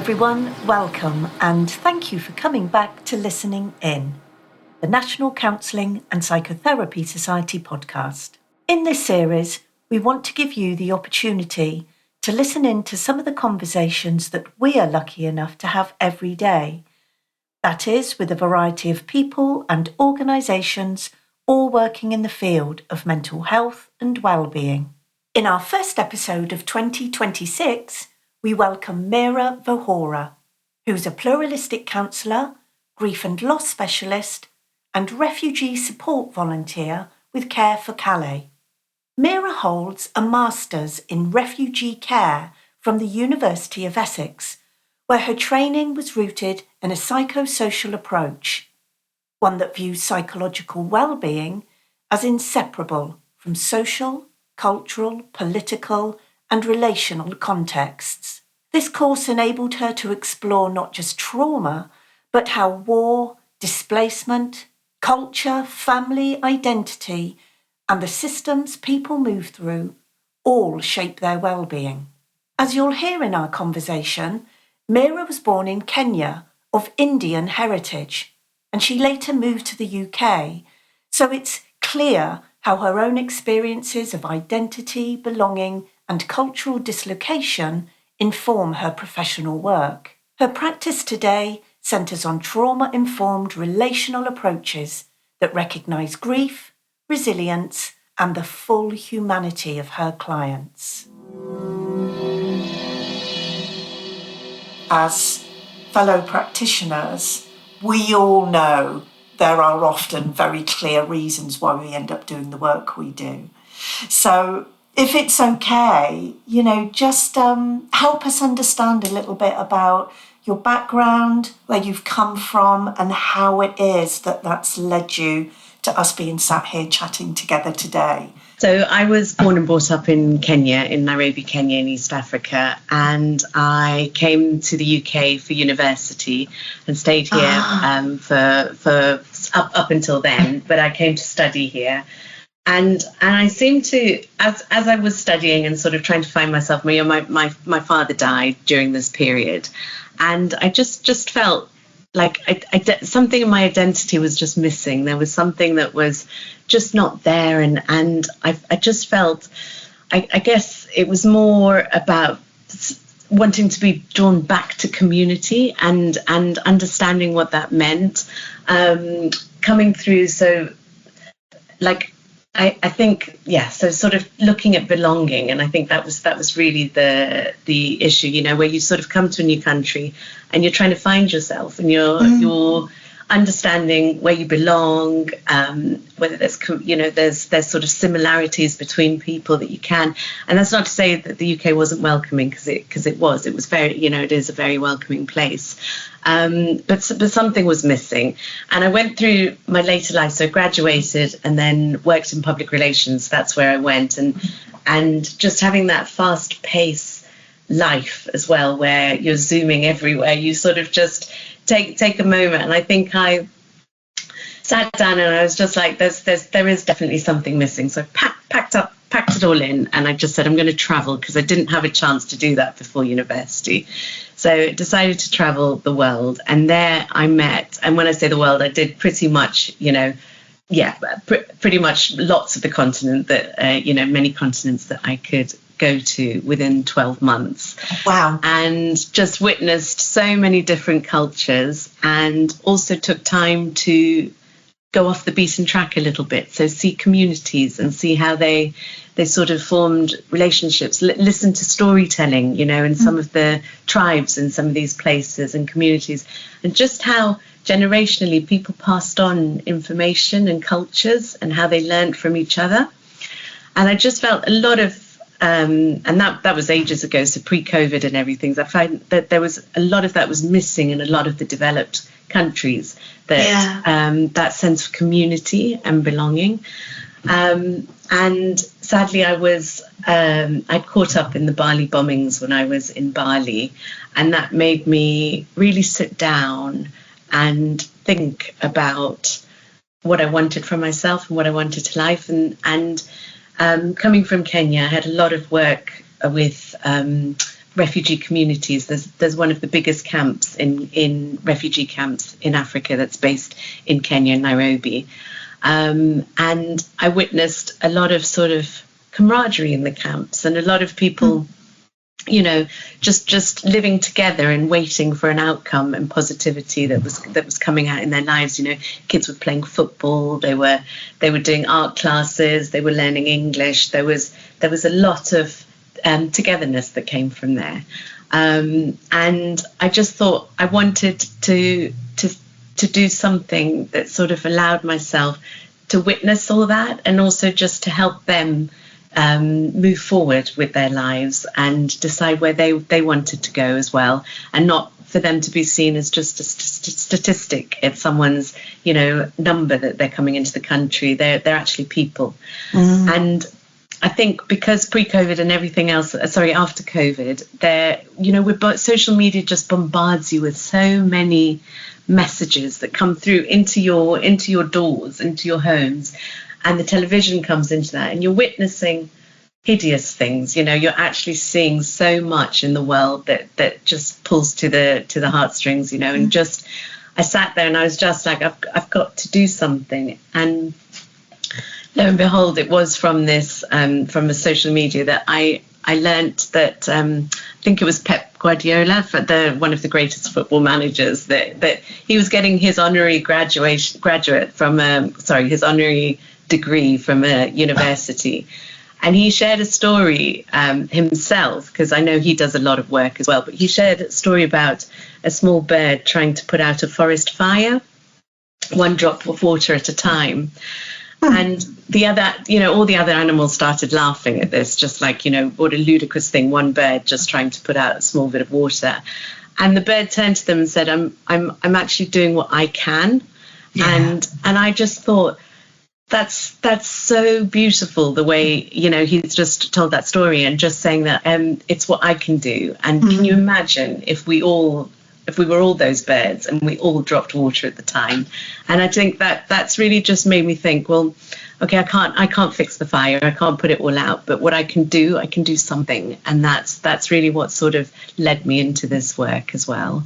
everyone, welcome and thank you for coming back to Listening In, the National Counselling and Psychotherapy Society podcast. In this series, we want to give you the opportunity to listen in to some of the conversations that we are lucky enough to have every day. That is, with a variety of people and organisations all working in the field of mental health and wellbeing. In our first episode of 2026, we welcome Meera Vohora, who's a pluralistic counsellor, grief and loss specialist, and refugee support volunteer with Care for Calais. Meera holds a Master's in Refugee Care from the University of Essex, where her training was rooted in a psychosocial approach, one that views psychological well-being as inseparable from social, cultural, political, and relational contexts. This course enabled her to explore not just trauma, but how war, displacement, culture, family, identity, and the systems people move through all shape their well-being. As you'll hear in our conversation, Meera was born in Kenya of Indian heritage, and she later moved to the UK, so it's clear how her own experiences of identity, belonging, and cultural dislocation inform her professional work. Her practice today centres on trauma-informed relational approaches that recognise grief, resilience, and the full humanity of her clients. As fellow practitioners, we all know there are often very clear reasons why we end up doing the work we do. So if it's okay, just help us understand a little bit about your background, where you've come from, and how it is that that's led you to us being sat here chatting together today. So I was born and brought up in Kenya, in Nairobi, Kenya, in East Africa, and I came to the UK for university and stayed here for up until then. But I came to study here. And I seemed to, as I was studying and sort of trying to find myself, my father died during this period, and I just felt like something in my identity was just missing. There was something that was just not there, and I just felt, I guess it was more about wanting to be drawn back to community and understanding what that meant, coming through. So I think, so sort of looking at belonging, and I think that was really the issue, where you sort of come to a new country and you're trying to find yourself, and you're understanding where you belong, whether there's sort of similarities between people that you can, and that's not to say that the UK wasn't welcoming, because it was very, it is a very welcoming place. But something was missing, and I went through my later life. So I graduated and then worked in public relations. That's where I went, and just having that fast pace life as well, where you're zooming everywhere. You sort of just take a moment, and I think I sat down and I was just like, there is definitely something missing. So I packed it all in, and I just said, I'm going to travel, because I didn't have a chance to do that before university. So I decided to travel the world, and there I met, and when I say the world, I did pretty much, pretty much lots of the continent that, many continents that I could go to within 12 months. Wow. And just witnessed so many different cultures, and also took time to go off the beaten track a little bit. So see communities and see how they sort of formed relationships, listen to storytelling, in some of the tribes in some of these places and communities, and just how generationally people passed on information and cultures and how they learned from each other. And I just felt a lot of, and that was ages ago, so pre-COVID and everything. I found that there was a lot of that was missing in a lot of the developed countries, that sense of community and belonging. And sadly, I'd caught up in the Bali bombings when I was in Bali, and that made me really sit down and think about what I wanted from myself and what I wanted to life. And coming from Kenya, I had a lot of work with refugee communities. There's one of the biggest camps in refugee camps in Africa that's based in Kenya, Nairobi. And I witnessed a lot of sort of camaraderie in the camps, and a lot of people, you know, just living together and waiting for an outcome and positivity that was coming out in their lives. You know, kids were playing football, they were doing art classes, they were learning English. There was a lot of togetherness that came from there, and I just thought I wanted to do something that sort of allowed myself to witness all that, and also just to help them move forward with their lives and decide where they wanted to go as well, and not for them to be seen as just a statistic at someone's, you know, number that they're coming into the country. They're actually people. And I think because pre-COVID and everything else, after COVID, you know, social media just bombards you with so many messages that come through into your doors, into your homes, and the television comes into that, and you're witnessing hideous things. You know, you're actually seeing so much in the world that just pulls to the heartstrings, you know. And just I sat there and I was just like, I've got to do something. And lo and behold, it was from this from a social media that I learnt that I think it was Pep Guardiola, one of the greatest football managers, that he was getting his honorary his honorary degree from a university, and he shared a story himself, because I know he does a lot of work as well, but he shared a story about a small bird trying to put out a forest fire, one drop of water at a time. And the other, you know, all the other animals started laughing at this, just like, you know, what a ludicrous thing, one bird just trying to put out a small bit of water. And the bird turned to them and said, I'm actually doing what I can. Yeah. And I just thought, that's so beautiful, the way, you know, he's just told that story, and just saying that it's what I can do. And can you imagine if we were all those birds and we all dropped water at the time? And I think that's really just made me think, well, okay, I can't fix the fire, I can't put it all out, but what I can do something. And that's really what sort of led me into this work as well.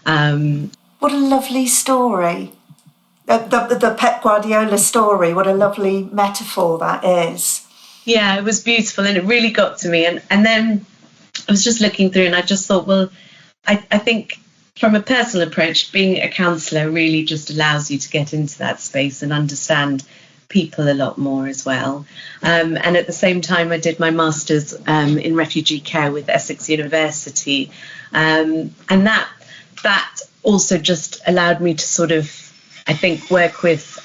What a lovely story. The Pep Guardiola story, what a lovely metaphor that is. Yeah, it was beautiful, and it really got to me. And then I was just looking through, and I just thought, well, I think from a personal approach, being a counsellor really just allows you to get into that space and understand people a lot more as well. And at the same time, I did my master's in refugee care with Essex University, and that also just allowed me to sort of, I think, work with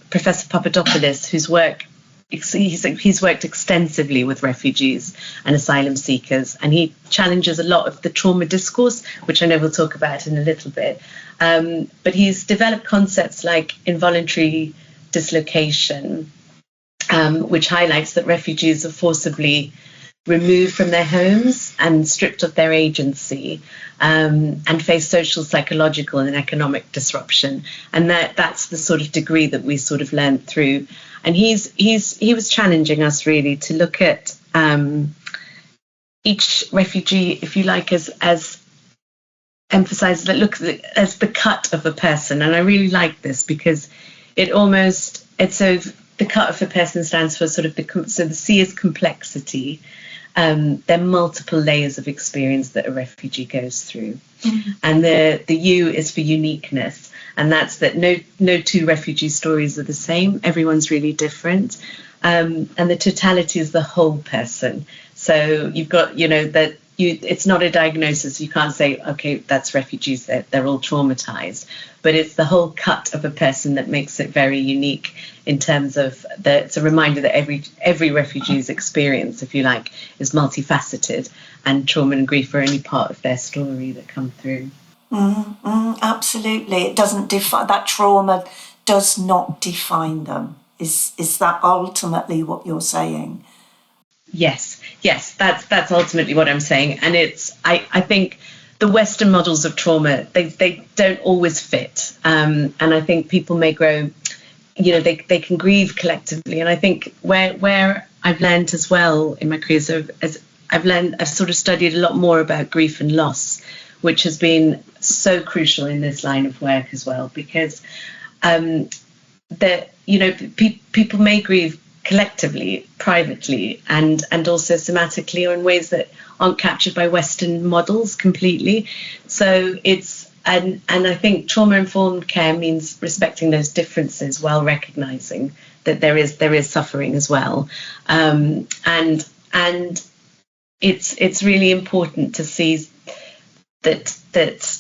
Professor Papadopoulos, whose work, he's worked extensively with refugees and asylum seekers, and he challenges a lot of the trauma discourse, which I know we'll talk about in a little bit. But he's developed concepts like involuntary dislocation, which highlights that refugees are forcibly removed from their homes and stripped of their agency, and face social, psychological and economic disruption. And that's the sort of degree that we sort of learned through. And he was challenging us really to look at each refugee, if you like, as emphasizes that, look as the cut of a person. And I really like this, because so the cut of a person stands for sort of the C is complexity. There are multiple layers of experience that a refugee goes through. And the U is for uniqueness, and that's that no two refugee stories are the same. Everyone's really different, and the totality is the whole person. So you've got, you know, that it's not a diagnosis. You can't say, okay, that's refugees, they're all traumatized, but it's the whole cut of a person that makes it very unique, in terms of it's a reminder that every refugee's experience, if you like, is multifaceted, and trauma and grief are only part of their story that come through. Absolutely. It doesn't define, that trauma does not define them. Is that ultimately what you're saying? Yes, that's ultimately what I'm saying. And I think the Western models of trauma, they don't always fit. And I think people may grow, you know, they can grieve collectively. And I think where I've learned as well in my career, so as I've sort of studied a lot more about grief and loss, which has been so crucial in this line of work as well, because people may grieve collectively, privately, and also somatically, or in ways that aren't captured by Western models completely. So and I think trauma-informed care means respecting those differences while recognizing that there is suffering as well, and it's really important to see that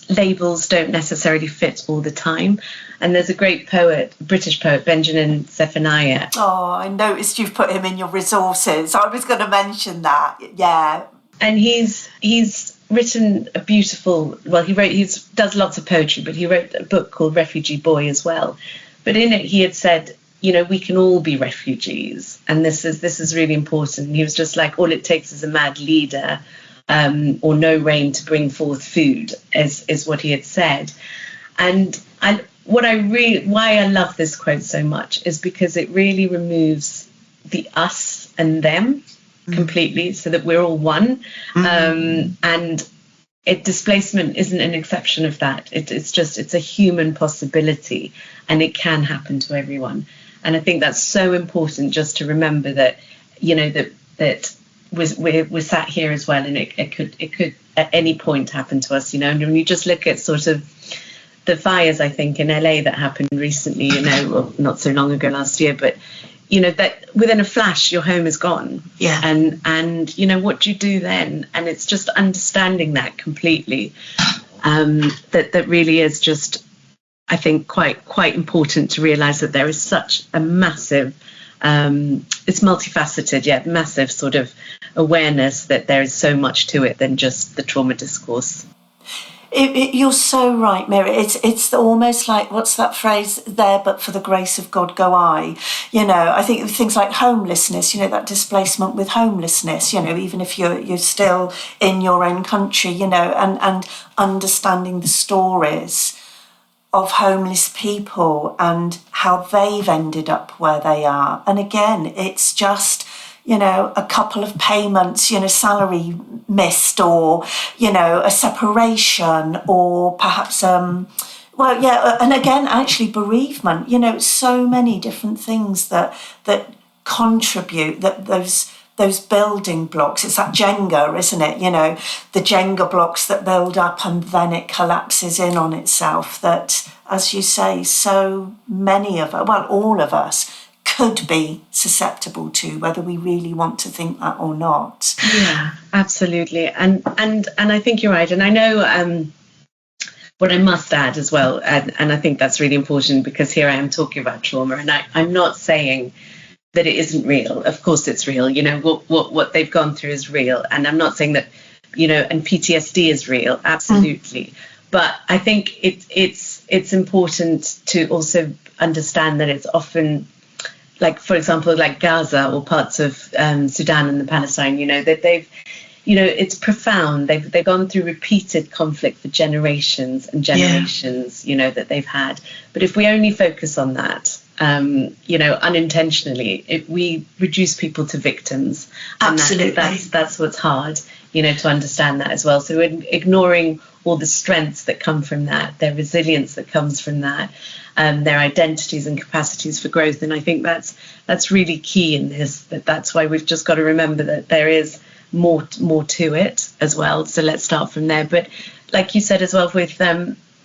labels don't necessarily fit all the time. And there's a great poet, British poet, Benjamin Zephaniah. Oh, I noticed you've put him in your resources. I was going to mention that. Yeah. And he's written a beautiful, he does lots of poetry, but he wrote a book called Refugee Boy as well. But in it he had said, we can all be refugees, and this is really important. He was just like, all it takes is a mad leader, or no rain to bring forth food, is what he had said. And why I love this quote so much is because it really removes the us and them completely, so that we're all one. And displacement isn't an exception of that. It's a human possibility, and it can happen to everyone. And I think that's so important, just to remember that, that we're sat here as well, and it could at any point happen to us, And when you just look at sort of the fires, I think, in LA that happened recently, not so long ago, last year, but that within a flash your home is gone. Yeah. And what do you do then? And it's just understanding that completely, that really is just, I think, quite important to realize that there is such a massive, it's multifaceted, massive sort of awareness that there is so much to it than just the trauma discourse. You're so right, Meera. It's almost like, what's that phrase? There, but for the grace of God go I. I think things like homelessness, that displacement with homelessness, even if you're still in your own country, and understanding the stories of homeless people and how they've ended up where they are. And again, it's just, a couple of payments, salary missed, or, a separation, or perhaps, and again, actually bereavement, so many different things that contribute, that those building blocks. It's that Jenga, isn't it? The Jenga blocks that build up and then it collapses in on itself, that, as you say, so many of us, all of us, could be susceptible to, whether we really want to think that or not. Yeah, absolutely. And I think you're right. And I know what I must add as well, and I think that's really important, because here I am talking about trauma, and I'm not saying that it isn't real. Of course it's real. What they've gone through is real. And I'm not saying that, and PTSD is real, absolutely. But I think it's important to also understand that it's often, like, for example, like Gaza or parts of Sudan and the Palestine, that they've, it's profound. They've gone through repeated conflict for generations and generations, that they've had. But if we only focus on that, unintentionally, we reduce people to victims. Absolutely. And that's what's hard, to understand that as well. So we're ignoring all the strengths that come from that, their resilience that comes from that, their identities and capacities for growth. And I think that's really key in this. That's why we've just got to remember that there is more to it as well. So let's start from there. But like you said as well, with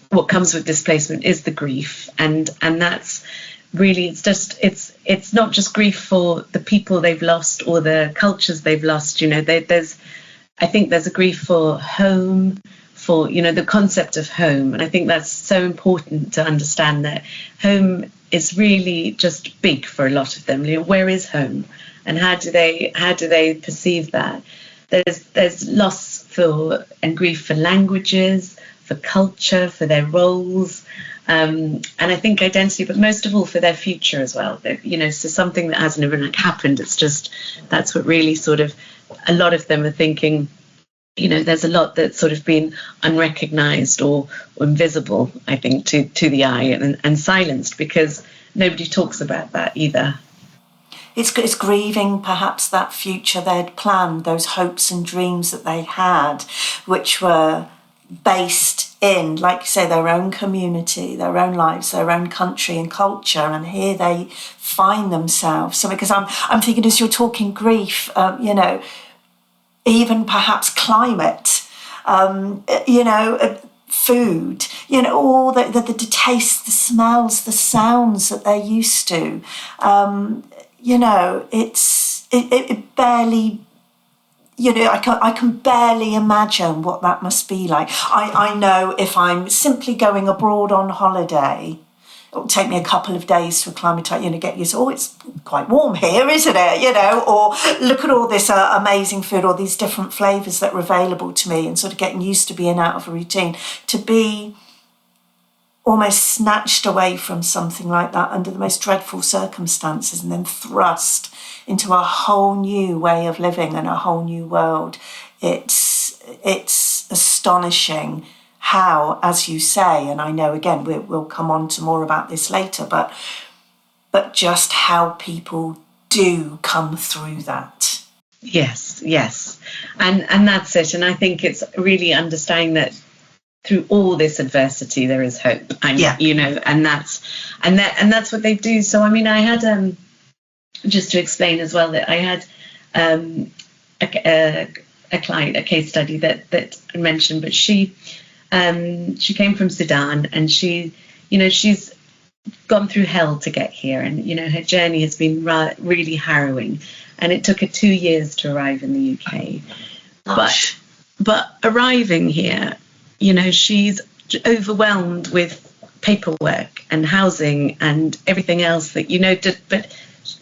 what comes with displacement is the grief, and that's really, it's not just grief for the people they've lost or the cultures they've lost. I think there's a grief for home, for the concept of home. And I think that's so important to understand, that home is really just big for a lot of them. Where is home, and how do they perceive that? There's loss for and grief for languages, for culture, for their roles, and I think identity, but most of all for their future as well. So something that hasn't even happened. It's just, that's what really sort of, a lot of them are thinking. There's a lot that's sort of been unrecognized or invisible, I think, to the eye, and silenced, because nobody talks about that either. it's grieving perhaps that future they'd planned, those hopes and dreams that they had, which were based in, like you say, their own community, their own lives, their own country and culture, and here they find themselves. So because I'm thinking, as you're talking grief, even perhaps climate, food, all the taste, the smells, the sounds that they're used to. It barely, I can barely imagine what that must be like. I know if I'm simply going abroad on holiday, it'll take me a couple of days to acclimatise, get used to, it's quite warm here, isn't it? Or look at all this amazing food, all these different flavours that are available to me, and sort of getting used to being out of a routine. To be almost snatched away from something like that under the most dreadful circumstances and then thrust into a whole new way of living and a whole new world. It's astonishing how, as you say, and I know again we'll come on to more about this later, but just how people do come through that. Yes, and that's it. And I think it's really understanding that through all this adversity there is hope. And that's what they do. So I mean, I had just to explain as well that I had a client, a case study that I mentioned, but she came from Sudan, and she's gone through hell to get here, and her journey has been really harrowing, and it took her 2 years to arrive in the UK. Gosh. But arriving here, she's overwhelmed with paperwork and housing and everything else that but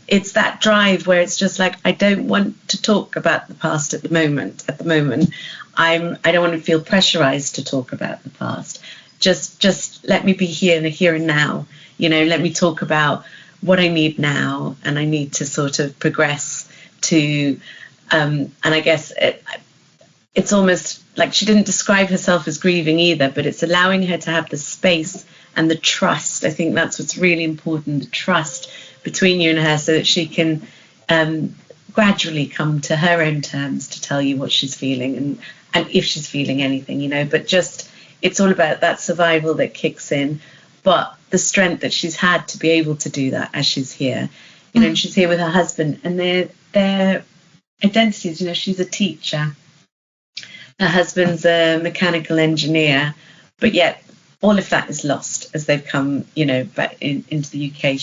it's that drive where it's just like, I don't want to talk about the past at the moment. I don't want to feel pressurized to talk about the past. Just let me be here and now. Let me talk about what I need now, and I need to sort of progress to. And I guess it's almost like she didn't describe herself as grieving either, but it's allowing her to have the space and the trust. I think that's what's really important, the trust between you and her, so that she can gradually come to her own terms to tell you what she's feeling and if she's feeling anything, but just it's all about that survival that kicks in, but the strength that she's had to be able to do that as she's here, and she's here with her husband, and their identities, she's a teacher, her husband's a mechanical engineer, but yet all of that is lost as they've come, back into the UK.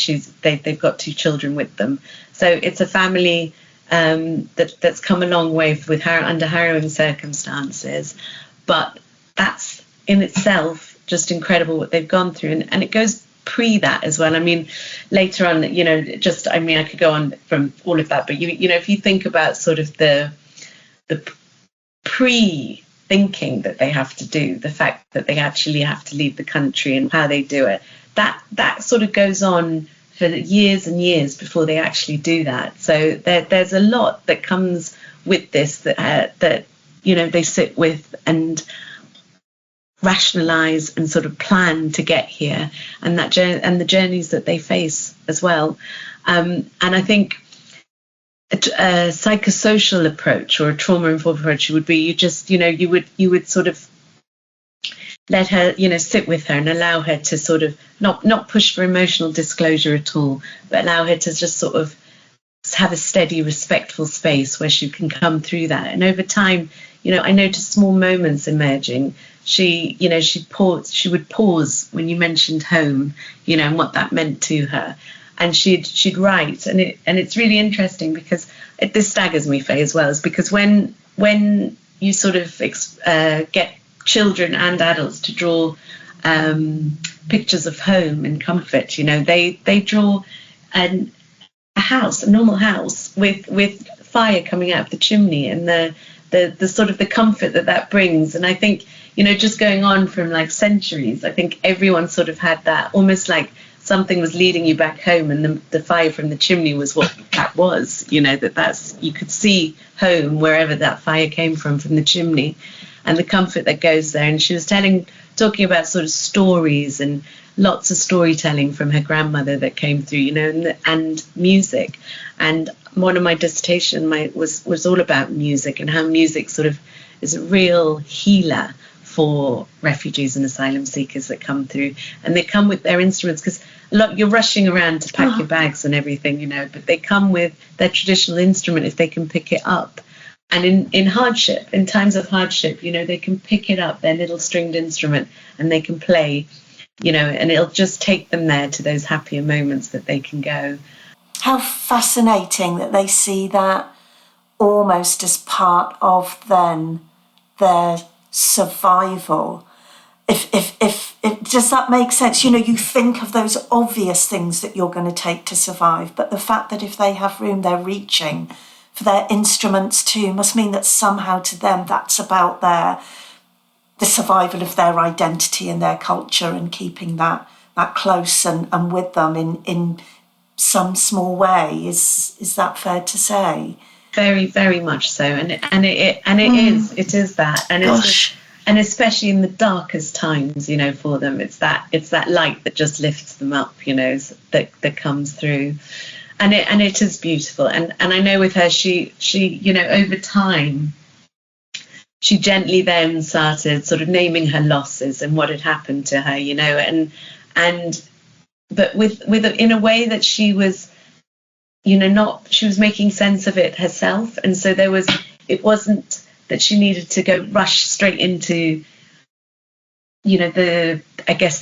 They've got 2 children with them, so it's a family that's come a long way with her under harrowing circumstances. But that's in itself just incredible what they've gone through, and it goes pre that as well. I mean, later on, I could go on from all of that, but if you think about sort of the pre-thinking that they have to do, the fact that they actually have to leave the country and how they do it, that sort of goes on for years and years before they actually do that. So there's a lot that comes with this that they sit with and rationalize and sort of plan to get here, and the journeys that they face as well. And I think a psychosocial approach or a trauma-informed approach would be you would sort of let her sit with her and allow her to sort of not push for emotional disclosure at all, but allow her to just sort of have a steady, respectful space where she can come through that. And over time, I noticed small moments emerging. She would pause when you mentioned home, and what that meant to her. And she'd write, and it's really interesting because this staggers me, Faye, as well, is because when you sort of get children and adults to draw pictures of home and comfort, they draw a house, a normal house with fire coming out of the chimney, and the sort of the comfort that brings. And I think just going on from like centuries, I think everyone sort of had that, almost like something was leading you back home, and the fire from the chimney was what that was, that's you could see home wherever that fire came from the chimney, and the comfort that goes there. And she was talking about sort of stories and lots of storytelling from her grandmother that came through, you know, and music. And one of my dissertation was all about music and how music sort of is a real healer for refugees and asylum seekers that come through. And they come with their instruments, because you're rushing around to pack your bags and everything, you know, but they come with their traditional instrument if they can pick it up. And in hardship, in times of hardship, you know, they can pick it up, their little stringed instrument, and they can play, you know, and it'll just take them there to those happier moments that they can go. How fascinating that they see that almost as part of then their survival. If does that make sense? You know, you think of those obvious things that you're going to take to survive, but the fact that if they have room, they're reaching for their instruments too must mean that somehow to them that's about the survival of their identity and their culture, and keeping that close and with them in some small way. Is that fair to say? Very, very much so, and it is that, and Gosh. And especially in the darkest times, you know, for them, it's that light that just lifts them up, you know, that comes through, and it is beautiful. And I know with her, she you know, over time, she gently then started sort of naming her losses and what had happened to her, you know, but with in a way that she was, you know, she was making sense of it herself, and so it wasn't that she needed to rush straight into, you know, the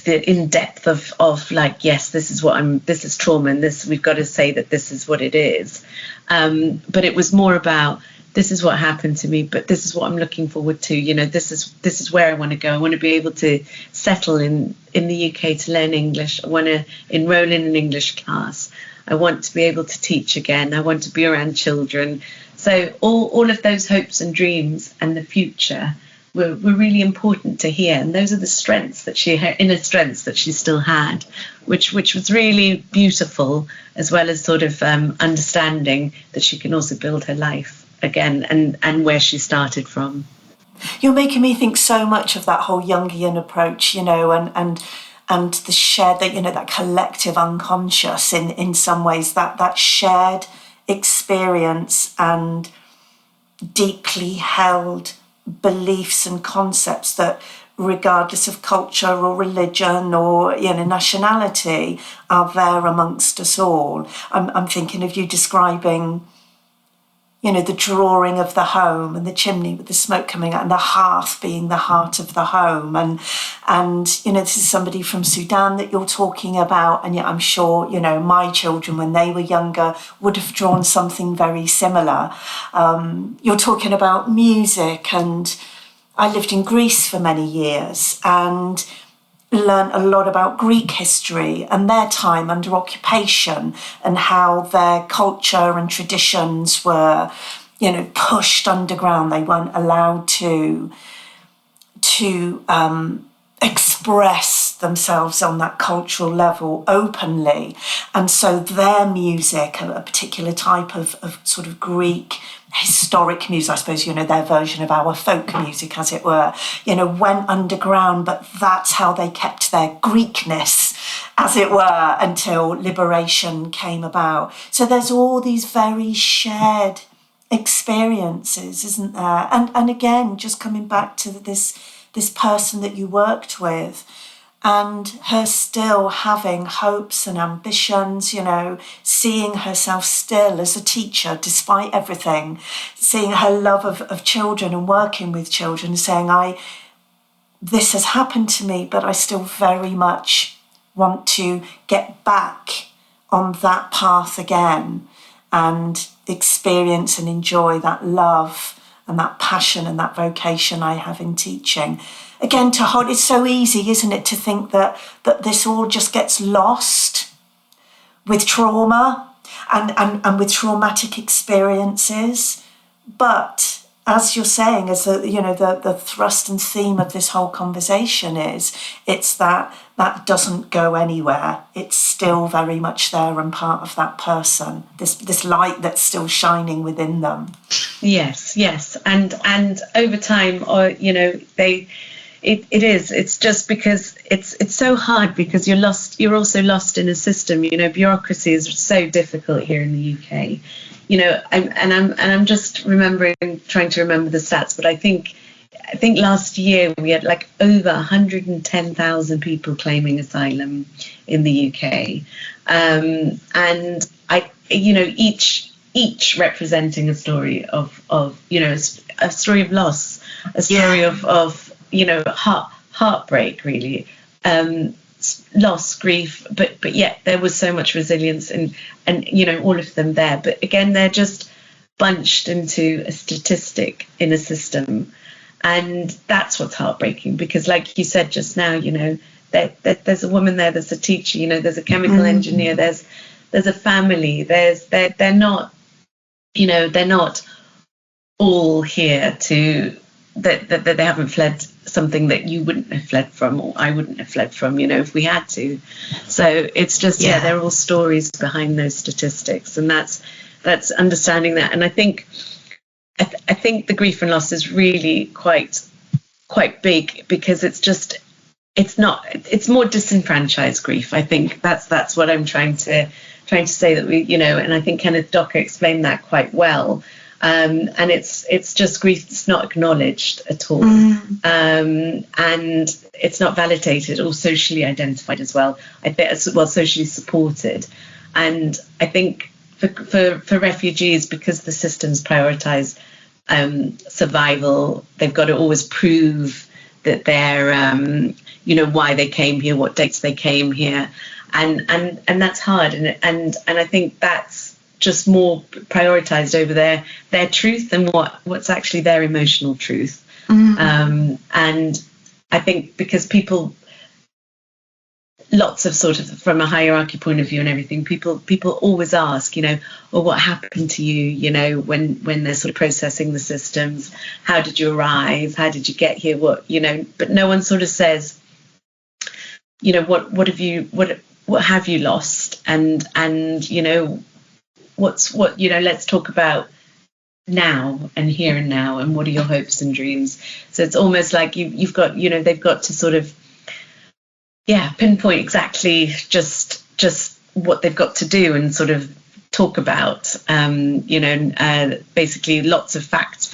in depth of like, yes, this is trauma, and we've got to say that this is what it is, but it was more about, this is what happened to me, but this is what I'm looking forward to, you know, this is where I want to go. I want to be able to settle in the UK to learn English. I want to enroll in an English class. I want to be able to teach again. I want to be around children. So all of those hopes and dreams and the future were really important to hear. And those are the strengths that inner strengths that she still had, which was really beautiful, as well as sort of understanding that she can also build her life again and where she started from. You're making me think so much of that whole Jungian approach, you know, and the shared, that, you know, that collective unconscious in some ways, that shared experience and deeply held beliefs and concepts that, regardless of culture or religion or, you know, nationality, are there amongst us all. I'm thinking of you describing, you know, the drawing of the home and the chimney with the smoke coming out, and the hearth being the heart of the home. And you know, this is somebody from Sudan that you're talking about, and yet I'm sure, you know, my children, when they were younger, would have drawn something very similar. You're talking about music, and I lived in Greece for many years and learned a lot about Greek history and their time under occupation, and how their culture and traditions were, you know, pushed underground. They weren't allowed to express themselves on that cultural level openly. And so their music, a particular type of sort of Greek historic music, I suppose, you know, their version of our folk music, as it were, you know, went underground, but that's how they kept their Greekness, as it were, until liberation came about. So there's all these very shared experiences, isn't there? And again, just coming back to this person that you worked with, and her still having hopes and ambitions, you know, seeing herself still as a teacher despite everything, seeing her love of children and working with children, saying, this has happened to me, but I still very much want to get back on that path again and experience and enjoy that love and that passion and that vocation I have in teaching. Again, to hold, it's so easy, isn't it, to think that this all just gets lost with trauma and with traumatic experiences. But as you're saying, as the thrust and theme of this whole conversation is, it's that doesn't go anywhere. It's still very much there and part of that person, this light that's still shining within them. Yes, and over time, it is. It's just because it's so hard because you're also lost in a system. Bureaucracy is so difficult here in the UK. I'm just trying to remember the stats, but I think last year we had like over 110,000 people claiming asylum in the UK, and each representing a story of a story of loss, a story of heartbreak, really, loss, grief, but yet there was so much resilience and all of them there. But again, they're just bunched into a statistic in a system, and that's what's heartbreaking, because like you said just now, there's a woman there, there's a teacher, there's a chemical engineer, there's a family, they're not all here that they haven't fled something that you wouldn't have fled from, or I wouldn't have fled from, if we had to. So it's just, they're all stories behind those statistics, and that's understanding that. And I think the grief and loss is really quite big, because it's more disenfranchised grief. I think that's what I'm trying to say, that we, and I think Kenneth Doka explained that quite well. And it's just grief that's not acknowledged at all, and it's not validated or socially identified as well. I think as well socially supported, and I think for refugees, because the systems prioritise survival, they've got to always prove that they're why they came here, what dates they came here, and that's hard, and I think that's just more prioritized over their truth and what's actually their emotional truth. And I think because people, lots of sort of, from a hierarchy point of view and everything, people always ask, well, what happened to you, when they're sort of processing the systems, how did you arrive, how did you get here, but no one sort of says, what have you lost, and let's talk about now and here and now, and what are your hopes and dreams. So it's almost like you've got, they've got to sort of pinpoint exactly just what they've got to do, and sort of talk about basically lots of facts,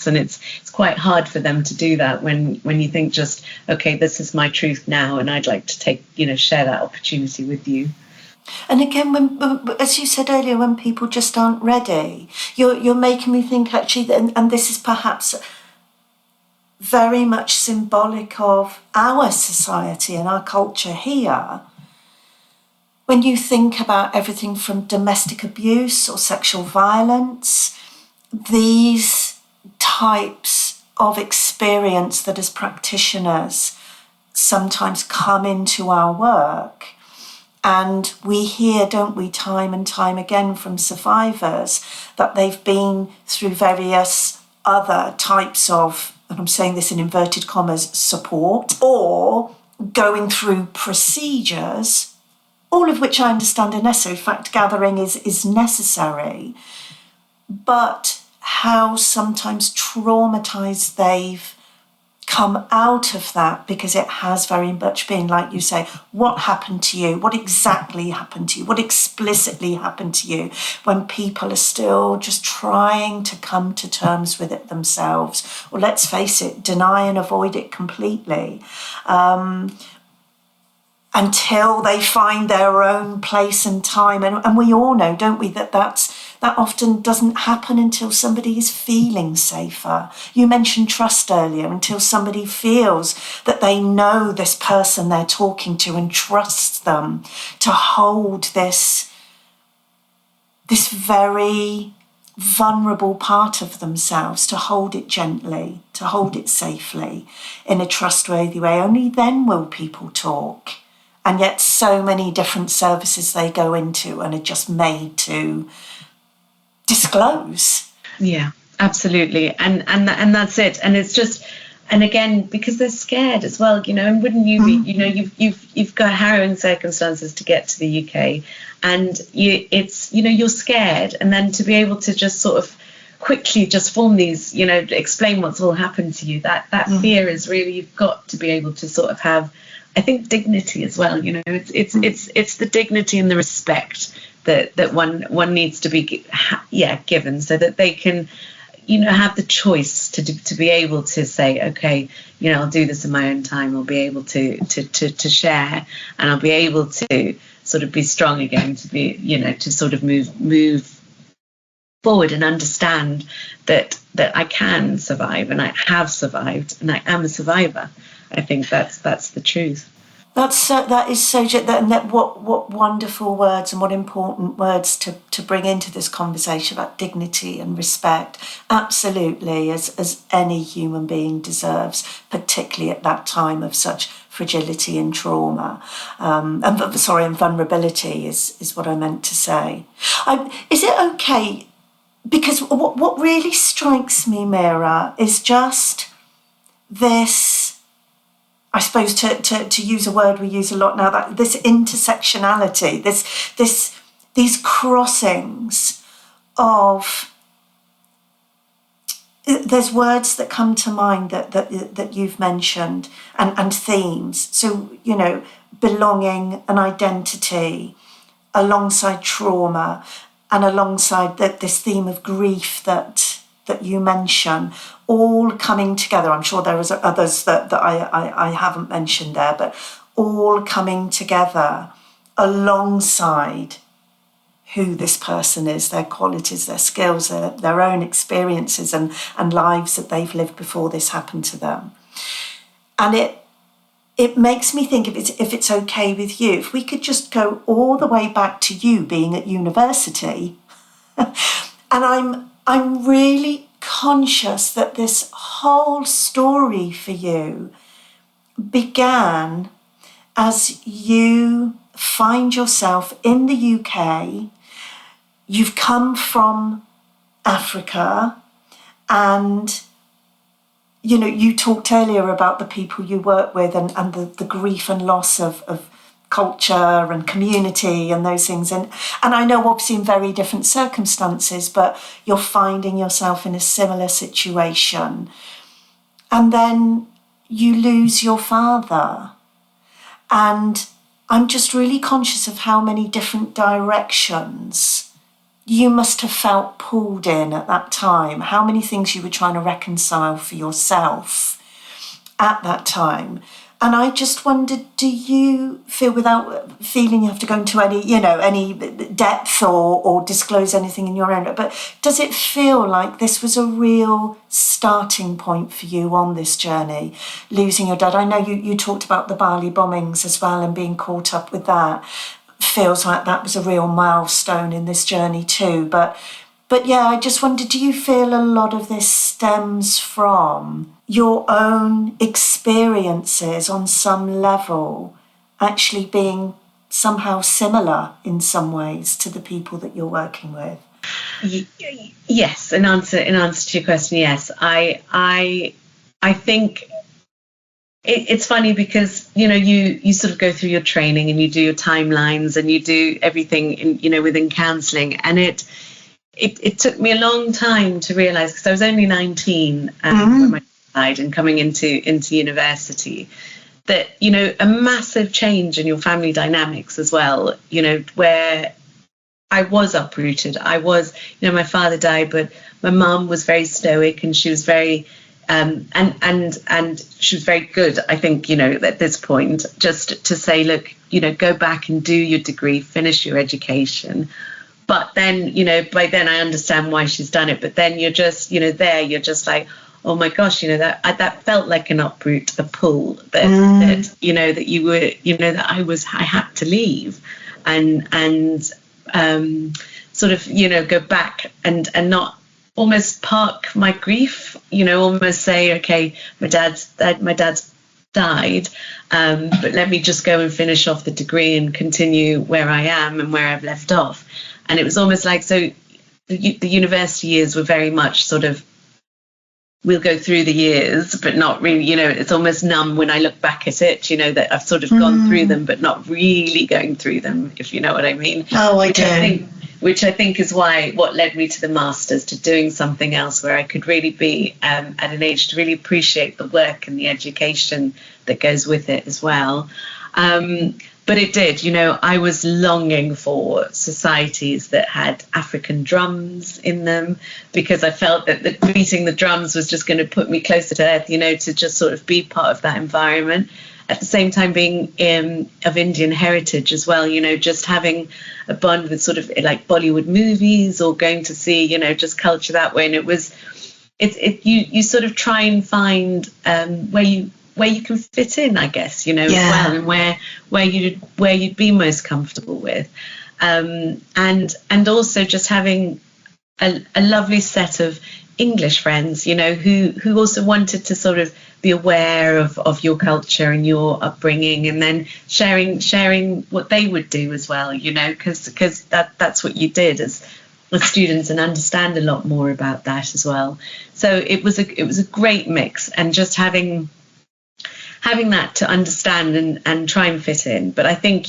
and it's quite hard for them to do that when you think just, okay, this is my truth now, and I'd like to share that opportunity with you. And again, when, as you said earlier, when people just aren't ready, you're making me think actually, and this is perhaps very much symbolic of our society and our culture here. When you think about everything from domestic abuse or sexual violence, these types of experience that as practitioners sometimes come into our work. And we hear, don't we, time and time again from survivors that they've been through various other types of, and I'm saying this in inverted commas, support, or going through procedures, all of which I understand are necessary. Fact gathering is necessary, but how sometimes traumatised they've come out of that, because it has very much been, like you say, what happened to you, what exactly happened to you, what explicitly happened to you, when people are still just trying to come to terms with it themselves, or let's face it, deny and avoid it completely, until they find their own place and time. And we all know, don't we, that often doesn't happen until somebody is feeling safer. You mentioned trust earlier, until somebody feels that they know this person they're talking to and trusts them to hold this very vulnerable part of themselves, to hold it gently, to hold it safely in a trustworthy way. Only then will people talk. And yet so many different services they go into and are just made to disclose. Yeah, absolutely. And that's it. And it's just, and again, because they're scared as well, and wouldn't you be, you've got harrowing circumstances to get to the UK, and you're scared, and then to be able to just sort of quickly just form these, explain what's all happened to you. That fear is really, you've got to be able to sort of have, I think, dignity as well. It's the dignity and the respect that one needs to be given, so that they can have the choice to be able to say, okay, I'll do this in my own time. I'll be able to share, and I'll be able to sort of be strong again, to be to sort of move forward and understand that I can survive, and I have survived, and I am a survivor. I think that's the truth. That is so true. And what wonderful words, and what important words to bring into this conversation about dignity and respect. Absolutely, as any human being deserves, particularly at that time of such fragility and trauma, and vulnerability is what I meant to say. Is it okay? Because what really strikes me, Meera, is just this, I suppose, to use a word we use a lot now, that this intersectionality, these crossings of, there's words that come to mind that you've mentioned, and themes. So, belonging and identity alongside trauma, and alongside this theme of grief that you mention, all coming together. I'm sure there are others that I haven't mentioned there, but all coming together alongside who this person is, their qualities, their skills, their own experiences and lives that they've lived before this happened to them. And it makes me think, if it's okay with you, if we could just go all the way back to you being at university. And I'm really conscious that this whole story for you began as you find yourself in the UK. You've come from Africa, and you talked earlier about the people you work with and the grief and loss of culture and community and those things. And I know obviously in very different circumstances, but you're finding yourself in a similar situation. And then you lose your father. And I'm just really conscious of how many different directions you must have felt pulled in at that time, how many things you were trying to reconcile for yourself at that time. And I just wondered, do you feel, without feeling you have to go into any depth or disclose anything in your own, but does it feel like this was a real starting point for you on this journey, losing your dad? I know you talked about the Bali bombings as well and being caught up with that. Feels like that was a real milestone in this journey too. But yeah, I just wondered, do you feel a lot of this stems from your own experiences on some level actually being somehow similar in some ways to the people that you're working with? Yes, in answer to your question, yes. I think it's funny because you sort of go through your training and you do your timelines and you do everything within counselling, and it took me a long time to realise, because I was only 19 when my dad died and coming into university, that a massive change in your family dynamics as well, where I was uprooted. I was, my father died, but my mum was very stoic, and she was very and she was very good, I think, at this point, just to say, look, go back and do your degree, finish your education. But then, by then I understand why she's done it. But then you're just, you're just like, oh my gosh, that felt like an uproot, a pull that you were, that I had to leave and sort of, go back and not almost park my grief, almost say, okay, my dad's died, but let me just go and finish off the degree and continue where I am and where I've left off. And it was almost like, so the university years were very much sort of, we'll go through the years, but not really, it's almost numb when I look back at it, that I've sort of gone through them, but not really going through them, if you know what I mean. Oh, I do. which I think is what led me to the master's, to doing something else where I could really be at an age to really appreciate the work and the education that goes with it as well. But it did, I was longing for societies that had African drums in them, because I felt that beating the drums was just going to put me closer to earth, to just sort of be part of that environment. At the same time, being of Indian heritage as well, just having a bond with sort of like Bollywood movies, or going to see, just culture that way. And you sort of try and find where you can fit in, I guess, as well, and where you'd be most comfortable with, and also just having a lovely set of English friends, who also wanted to sort of be aware of your culture and your upbringing, and then sharing what they would do as well, because that's what you did as students, and understand a lot more about that as well. So it was a great mix, and just having that to understand and try and fit in. But I think,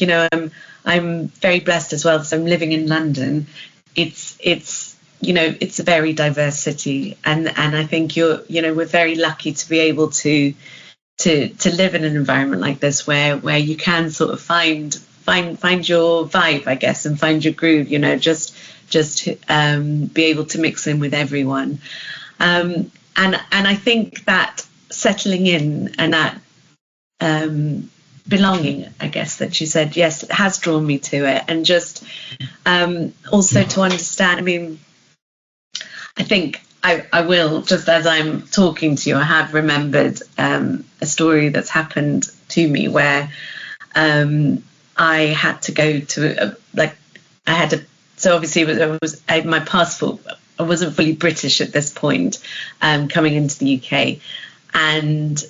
I'm very blessed as well, because I'm living in London. It's a very diverse city, and I think we're very lucky to be able to live in an environment like this, where you can sort of find your vibe, I guess, and find your groove, just be able to mix in with everyone. And I think that settling in and that belonging, I guess, that you said, yes, it has drawn me to it. And just also to understand, I think I will, just as I'm talking to you, I have remembered a story that's happened to me where I had to go to so obviously my passport, I wasn't fully British at this point, coming into the UK, and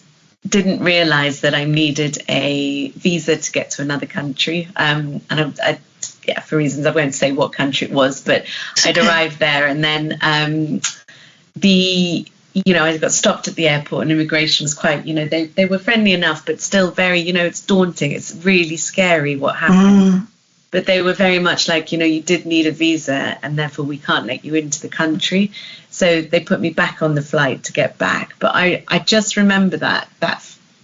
didn't realise that I needed a visa to get to another country. And I for reasons I won't say what country it was, but I'd arrived there, and then I got stopped at the airport, and immigration was quite, they were friendly enough, but still very, it's daunting. It's really scary what happened. But they were very much like, you did need a visa, and therefore we can't let you into the country. So they put me back on the flight to get back. But I just remember that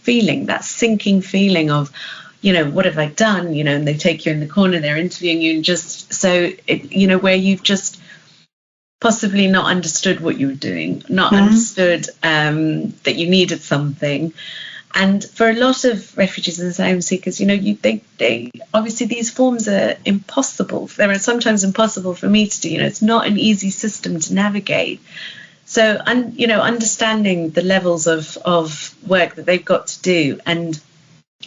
feeling, that sinking feeling of, what have I done? And they take you in the corner, they're interviewing you, and just so, where you've just possibly not understood what you were doing, not understood that you needed something. And for a lot of refugees and asylum seekers, they obviously, these forms are impossible. They're sometimes impossible for me to do. It's not an easy system to navigate. So, understanding the levels of work that they've got to do, and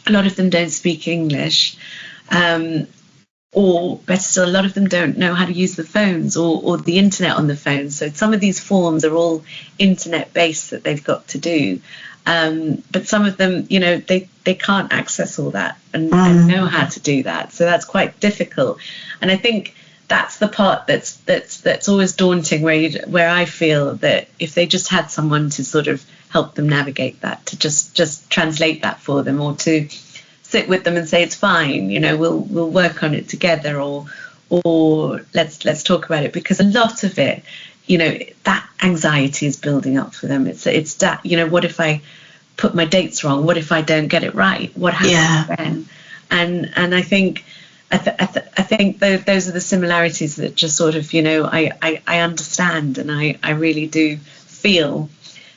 a lot of them don't speak English, or better still, a lot of them don't know how to use the phones or the internet on the phone. So some of these forms are all internet based that they've got to do. But some of them, they can't access all that and know how to do that. So that's quite difficult. And I think that's the part that's always daunting, where I feel that if they just had someone to sort of help them navigate that, to just translate that for them, or to sit with them and say, it's fine, we'll work on it together, or let's talk about it, because a lot of it, that anxiety is building up for them. It's that, what if I put my dates wrong? What if I don't get it right? What happens then? And I think those are the similarities that just sort of, I understand, and I really do feel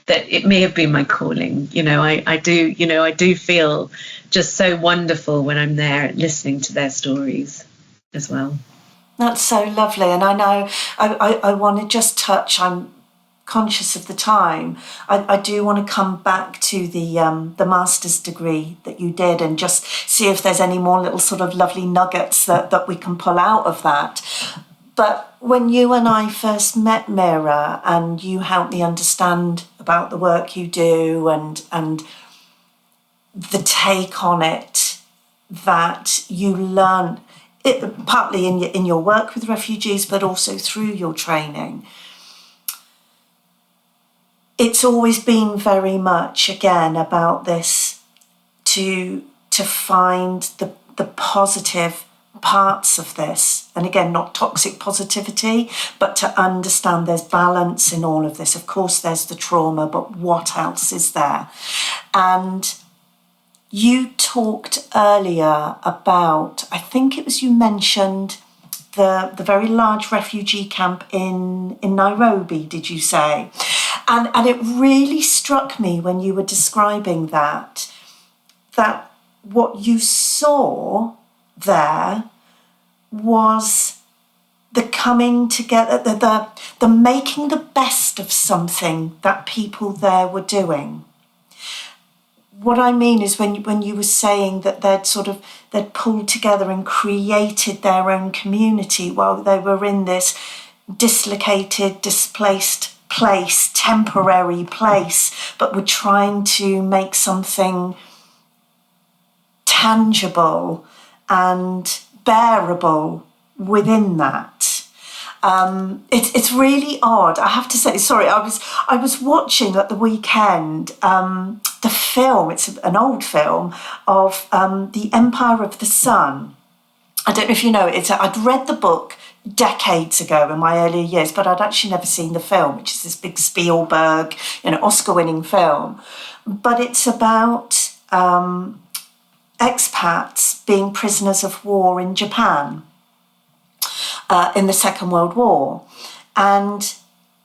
that it may have been my calling. I do feel just so wonderful when I'm there listening to their stories as well. That's so lovely. And I know I want to just touch, I'm conscious of the time. I do want to come back to the master's degree that you did, and just see if there's any more little sort of lovely nuggets that we can pull out of that. But when you and I first met, Meera, and you helped me understand about the work you do and the take on it that you learn, partly in your work with refugees, but also through your training, it's always been very much, again, about this, to find the positive parts of this. And again, not toxic positivity, but to understand there's balance in all of this. Of course, there's the trauma, but what else is there? And you talked earlier about, I think it was you mentioned the very large refugee camp in Nairobi, did you say? And it really struck me when you were describing that what you saw there was the coming together, the making the best of something that people there were doing. What I mean is when you were saying that they'd pulled together and created their own community while they were in this dislocated, displaced place, temporary place, but were trying to make something tangible and bearable within that. It's really odd. I have to say, sorry, I was watching at the weekend the film. It's an old film of The Empire of the Sun. I don't know if you know it. I'd read the book decades ago in my earlier years, but I'd actually never seen the film, which is this big Spielberg, Oscar-winning film. But it's about expats being prisoners of war in Japan in the Second World War. And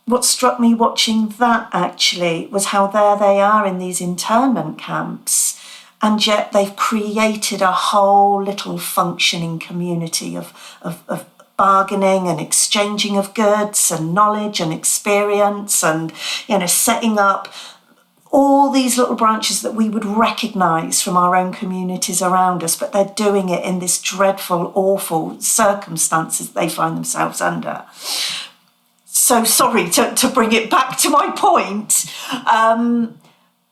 what struck me watching that actually was how there they are in these internment camps, and yet they've created a whole little functioning community of bargaining and exchanging of goods and knowledge and experience, and setting up all these little branches that we would recognise from our own communities around us, but they're doing it in this dreadful, awful circumstances they find themselves under. So sorry to bring it back to my point.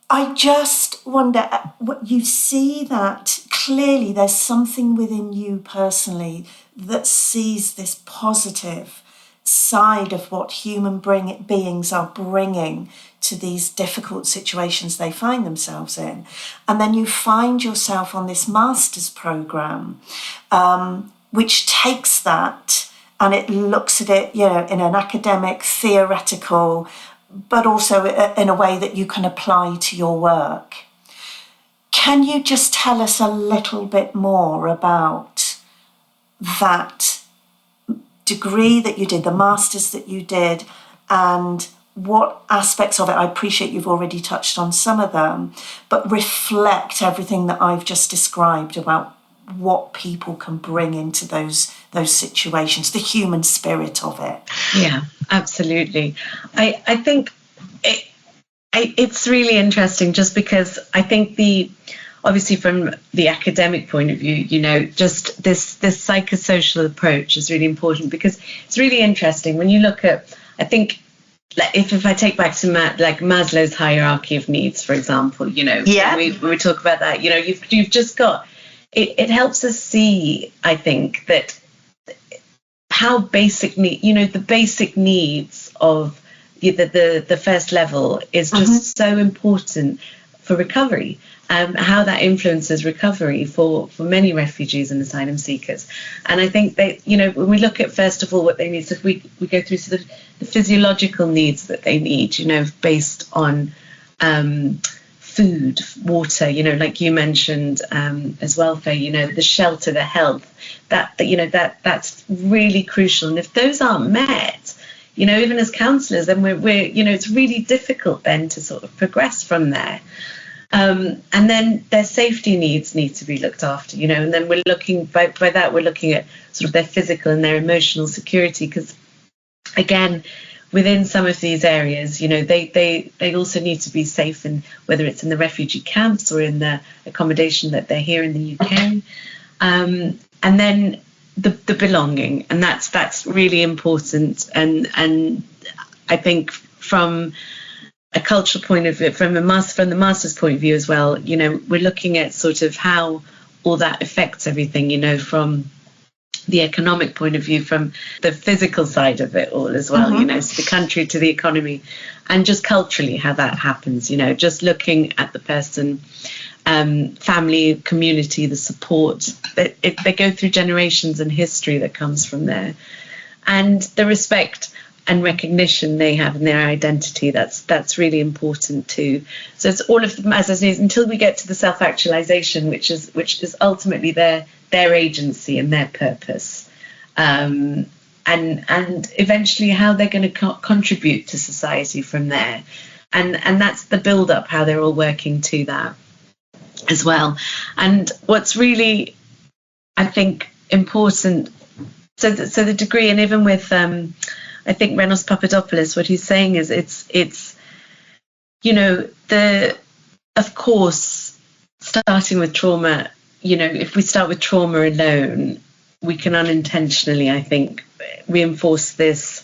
I just wonder, what you see that clearly there's something within you personally that sees this positive side of what human beings are bringing to these difficult situations they find themselves in. And then you find yourself on this master's programme, which takes that and it looks at it, in an academic, theoretical, but also in a way that you can apply to your work. Can you just tell us a little bit more about that degree that you did, the master's that you did, and what aspects of it? I appreciate you've already touched on some of them, but reflect everything that I've just described about what people can bring into those situations, the human spirit of it. Yeah, absolutely. I think it's really interesting, just because I think obviously from the academic point of view, just this psychosocial approach is really important, because it's really interesting when you look at, I think, if I take back to Maslow's hierarchy of needs, for example, Yeah. when we talk about that, you've just got, it helps us see, I think, that how basic the basic needs of the first level is just so important for recovery. How that influences recovery for many refugees and asylum seekers. And I think that, when we look at, first of all, what they need, so if we go through sort of the physiological needs that they need, based on food, water, like you mentioned as well, Faye, the shelter, the health, that's really crucial. And if those aren't met, even as counsellors, then we're it's really difficult then to sort of progress from there. And then their safety needs need to be looked after, and then we're looking, by that, we're looking at sort of their physical and their emotional security, because, again, within some of these areas, they also need to be safe, and whether it's in the refugee camps or in the accommodation that they're here in the UK. And then the belonging, and that's really important. And I think from a cultural point of view, from the master's point of view as well, we're looking at sort of how all that affects everything, from the economic point of view, from the physical side of it all as well, so the country to the economy, and just culturally how that happens, just looking at the person family, community, the support. They go through generations and history that comes from there. And the respect and recognition they have in their identity, that's really important too. So it's all of them, as I say, until we get to the self-actualization, which is ultimately their agency and their purpose, and eventually how they're going to contribute to society from there. And that's the build-up, how they're all working to that as well. And what's really, I think, important, so the degree, and even with I think Renos Papadopoulos, what he's saying is it's of course, starting with trauma, if we start with trauma alone, we can unintentionally, I think, reinforce this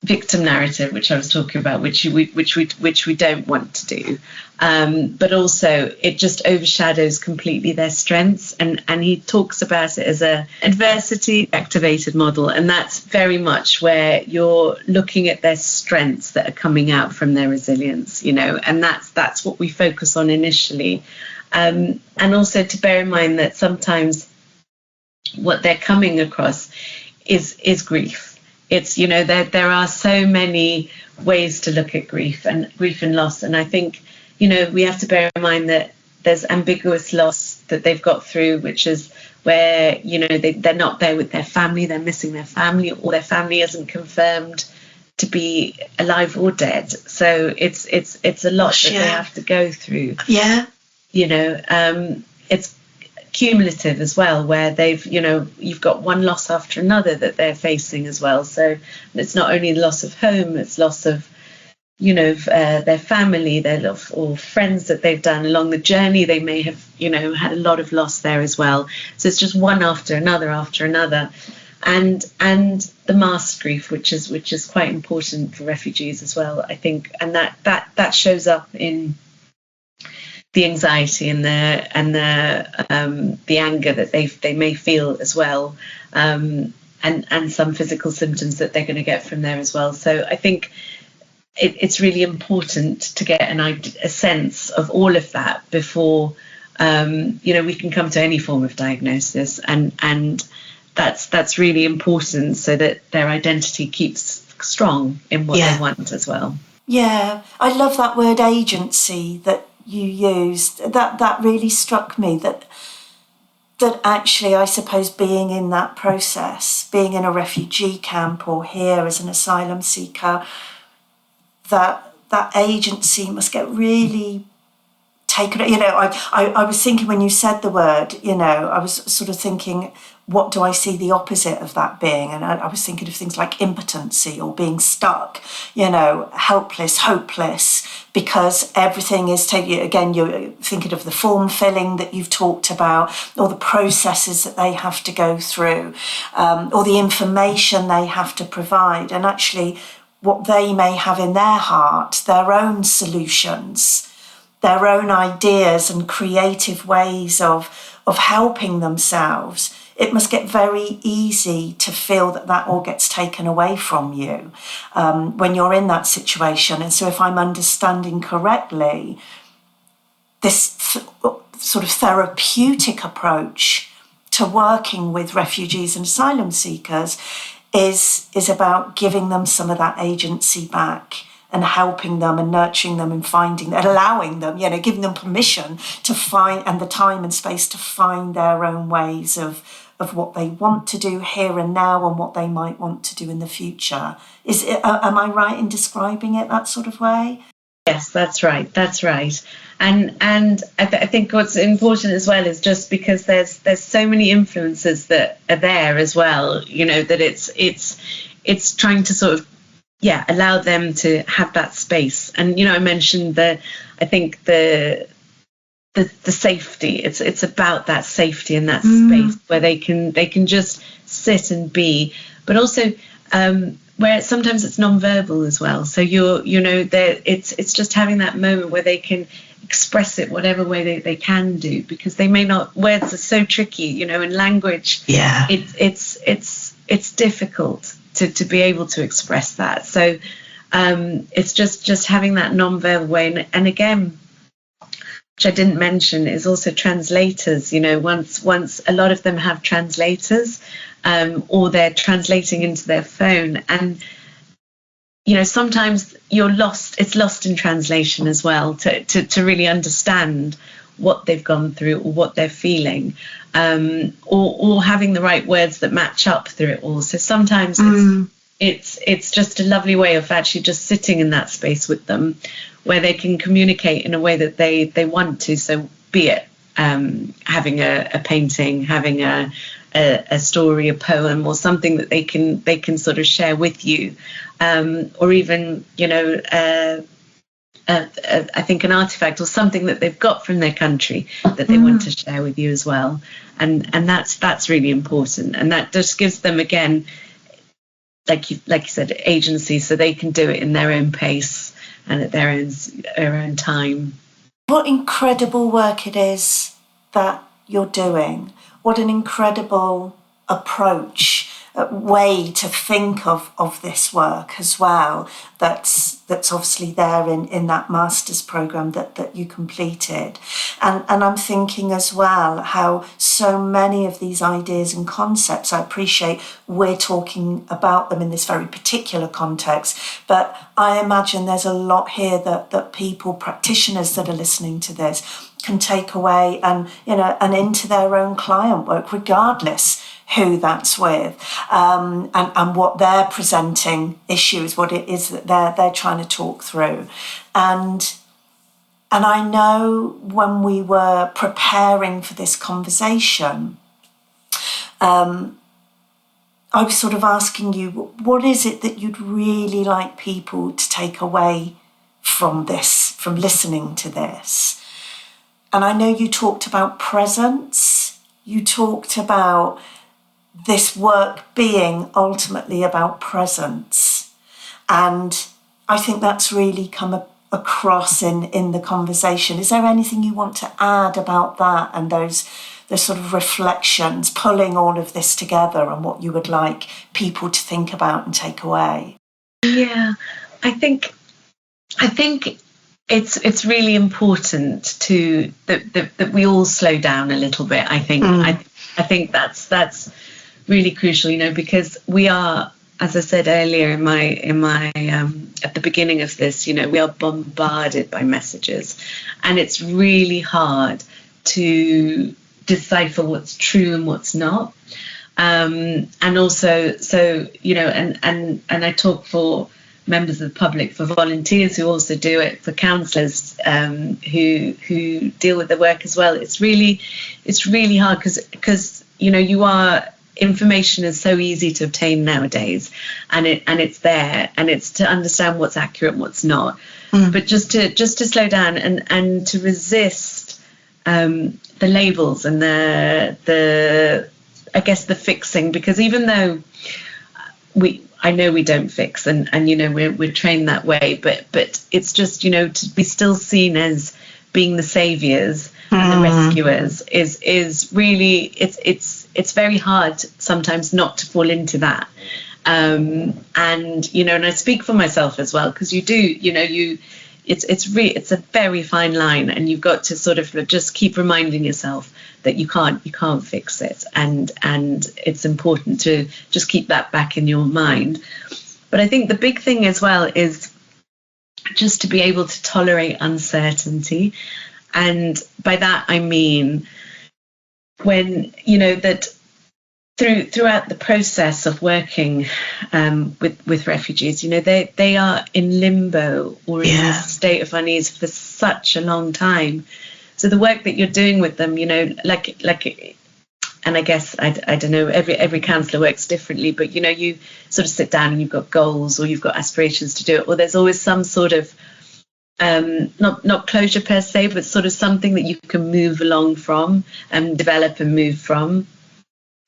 victim narrative, which I was talking about, which we don't want to do, but also it just overshadows completely their strengths, and he talks about it as a adversity activated model, and that's very much where you're looking at their strengths that are coming out from their resilience, and that's what we focus on initially, and also to bear in mind that sometimes what they're coming across is grief. It's, there are so many ways to look at grief and loss. And I think, we have to bear in mind that there's ambiguous loss that they've got through, which is where, they're not there with their family, they're missing their family, or their family isn't confirmed to be alive or dead. So it's a lot that they have to go through. Yeah. It's cumulative as well, where they've, you've got one loss after another that they're facing as well. So it's not only the loss of home, it's loss of, their family, or friends that they've done along the journey. They may have, had a lot of loss there as well. So it's just one after another, and the mass grief, which is quite important for refugees as well, I think, and that shows up in the anxiety and the anger that they may feel as well, and some physical symptoms that they're going to get from there as well. So I think it's really important to get a sense of all of that before we can come to any form of diagnosis, and that's really important so that their identity keeps strong in what they want as well. Yeah, I love that word agency that you used. That really struck me, that actually, I suppose, being in that process, being in a refugee camp or here as an asylum seeker, that agency must get really taken. I was thinking when you said the word, I was sort of thinking, what do I see the opposite of that being? And I was thinking of things like impotency or being stuck, helpless, hopeless, because everything is taken. Again, you're thinking of the form filling that you've talked about, or the processes that they have to go through, or the information they have to provide. And actually, what they may have in their heart, their own solutions, their own ideas and creative ways of helping themselves. It must get very easy to feel that all gets taken away from you when you're in that situation. And so if I'm understanding correctly, this sort of therapeutic approach to working with refugees and asylum seekers is about giving them some of that agency back and helping them and nurturing them and finding and allowing them, giving them permission to find, and the time and space to find their own ways of what they want to do here and now and what they might want to do in the future. Am I right in describing it that sort of way? Yes, that's right. And I think what's important as well is just because there's so many influences that are there as well, that it's trying to sort of allow them to have that space. And I mentioned the safety. It's about that safety and that space where they can just sit and be, but also where sometimes it's non-verbal as well. So it's just having that moment where they can express it whatever way they can do, because they may not. Words are so tricky, in language. Yeah, it's difficult to be able to express that. So it's just having that non-verbal way, and again, which I didn't mention, is also translators. Once a lot of them have translators, or they're translating into their phone, and sometimes it's lost in translation as well, to really understand what they've gone through or what they're feeling, or having the right words that match up through it all. So sometimes it's just a lovely way of actually just sitting in that space with them, where they can communicate in a way that they want to. So be it having a painting, having a story, a poem, or something that they can sort of share with you, or even I think an artifact or something that they've got from their country that they want to share with you as well, and that's really important, and that just gives them, again, like you said, agency, so they can do it in their own pace and at their own time. What incredible work it is that you're doing. What an incredible approach, way to think of this work as well, that's obviously there in that master's programme that you completed. And I'm thinking as well how so many of these ideas and concepts, I appreciate we're talking about them in this very particular context, but I imagine there's a lot here that people, practitioners that are listening to this, can take away and into their own client work, regardless who that's with, and what they're presenting issues, what it is that they're trying to talk through. And I know when we were preparing for this conversation, I was sort of asking you, what is it that you'd really like people to take away from this, from listening to this? And I know you talked about presence, you talked about this work being ultimately about presence. And I think that's really come across in the conversation. Is there anything you want to add about that and those sort of reflections, pulling all of this together, and what you would like people to think about and take away? Yeah, I think it's really important that we all slow down a little bit. I think I think that's really crucial, because we are, as I said earlier in my at the beginning of this, we are bombarded by messages, and it's really hard to decipher what's true and what's not. And also, so and I talk for members of the public, for volunteers who also do it, for counsellors who deal with the work as well. It's really hard because information is so easy to obtain nowadays, and it's there, and it's to understand what's accurate and what's not. But just to slow down and to resist the labels and the I guess the fixing, because even though I know we don't fix, and we're trained that way, but it's just to be still seen as being the saviours and the rescuers is really it's very hard sometimes not to fall into that, and I speak for myself as well, because it's a very fine line, and you've got to sort of just keep reminding yourself that you can't fix it, and it's important to just keep that back in your mind. But I think the big thing as well is just to be able to tolerate uncertainty, and by that I mean when that throughout the process of working with refugees, they are in limbo or in a state of unease for such a long time. So the work that you're doing with them, like, and I guess I don't know, every counsellor works differently, but you sort of sit down and you've got goals or you've got aspirations to do it, or there's always some sort of not closure per se, but sort of something that you can move along from and develop and move from,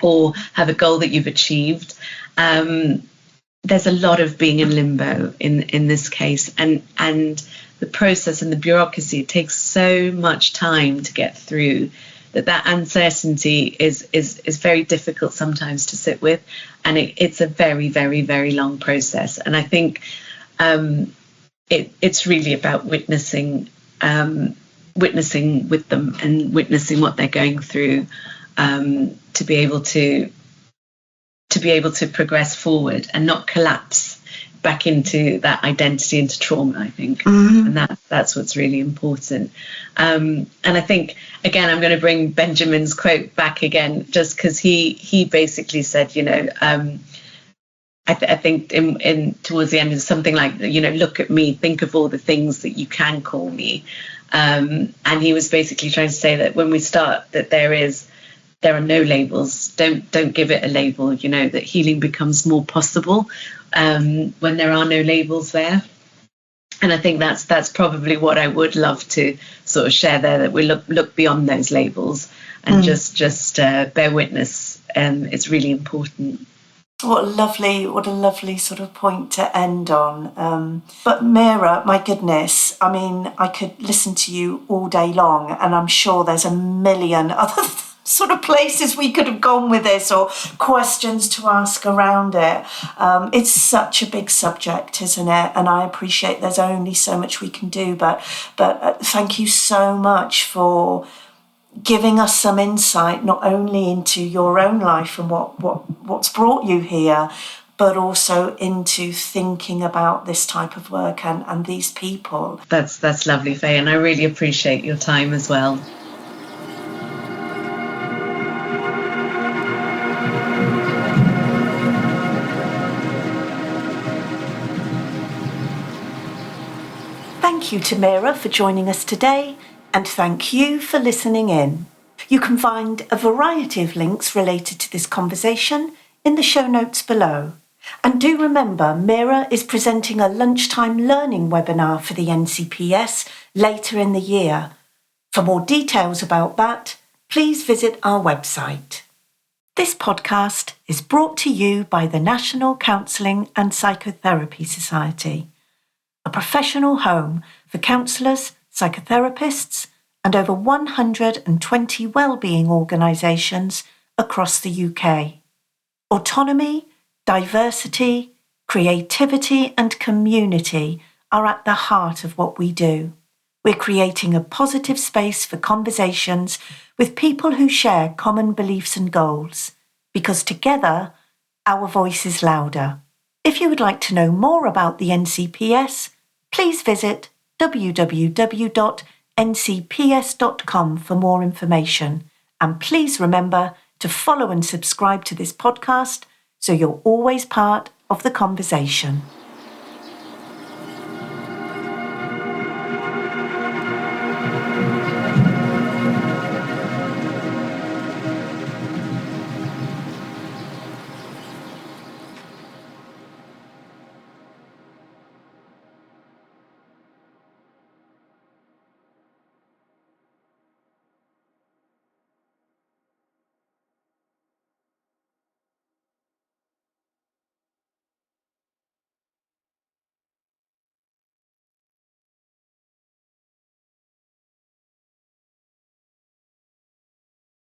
or have a goal that you've achieved. There's a lot of being in limbo in this case, and the process and the bureaucracy, it takes so much time to get through that uncertainty is very difficult sometimes to sit with, and it's a very, very, very long process. And I think it's really about witnessing witnessing with them and witnessing what they're going through, to be able to progress forward and not collapse back into that identity, into trauma, I think. And that's what's really important. And I think, again, I'm going to bring Benjamin's quote back again, just because he basically said, I think in towards the end is something like, look at me, think of all the things that you can call me. And he was basically trying to say that when we start, that there are no labels. Don't give it a label, that healing becomes more possible when there are no labels there. And I think that's probably what I would love to sort of share there, that we look beyond those labels and just bear witness. It's really important. What a lovely sort of point to end on. But Meera, my goodness, I mean, I could listen to you all day long, and I'm sure there's a million other sort of places we could have gone with this, or questions to ask around it. It's such a big subject, isn't it? And I appreciate there's only so much we can do, but thank you so much for giving us some insight, not only into your own life and what's brought you here, but also into thinking about this type of work and these people. That's lovely, Faye, and I really appreciate your time as well. Thank you to Meera for joining us today, and thank you for listening in. You can find a variety of links related to this conversation in the show notes below. And do remember, Meera is presenting a lunchtime learning webinar for the NCPS later in the year. For more details about that, please visit our website. This podcast is brought to you by the National Counselling and Psychotherapy Society, a professional home for counsellors, psychotherapists, and over 120 wellbeing organisations across the UK. Autonomy, diversity, creativity, and community are at the heart of what we do. We're creating a positive space for conversations with people who share common beliefs and goals, because together, our voice is louder. If you would like to know more about the NCPS, please visit www.ncps.com for more information. And please remember to follow and subscribe to this podcast so you're always part of the conversation.